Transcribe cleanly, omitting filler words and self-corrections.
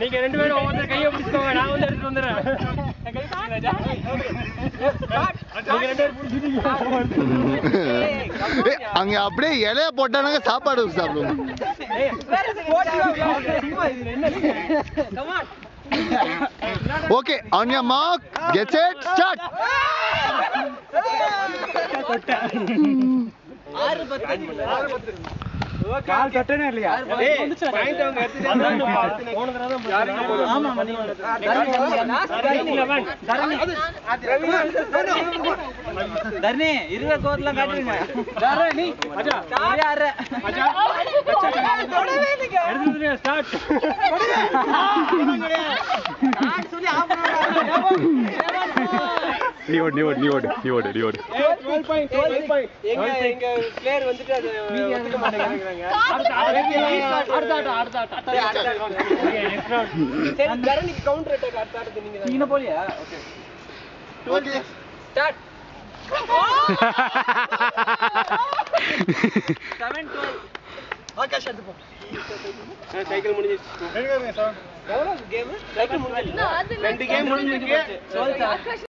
நீங்க ரெண்டு பேரும் ஒவ்வொருத்தர் கையை பிடிச்சுக்கோங்க, நான் வந்து எடுத்து வந்துடுறேன். அங்க அப்படியே இலைய போட்டானாங்க சாப்பாடு சாப்பிடுவோம். Okay, on your mark, get set, start. கால் தட்டனே இல்லையா? பாயிண்ட் அவங்க எடுத்துட்டாங்க. போன தடவை தான். ஆமா மணி. தர்ணி 20 கோட்லாம் காட்டுங்க. தர்ணி மச்சா யாரே மச்சா தொடவே இல்லங்க. எடுத்துடுங்க ஸ்டார்ட். நான் சொல்லி ஆபரணும். நீ ஓடு. 12 பாயிண்ட். எங்க பிளேயர் வந்துட்டு அது ஒத்துக்க மாட்டேங்கறாங்க. அடுத்த சரி தரணிக்கு கவுண்டர் அட்டாக் அடுத்த ஆடுது நீங்க. நீங்க போலியா? ஓகே. ஸ்டார்ட். 7-12. ஆகாஷ் எடுத்து போ. சைக்கிள் முடிஞ்சிருச்சு. ரெண்டு கேம் சார். எவ்வளவு கேம்? சைக்கிள் முடிஞ்சிருச்சு. 2 கேம் முடிஞ்சிருக்கு.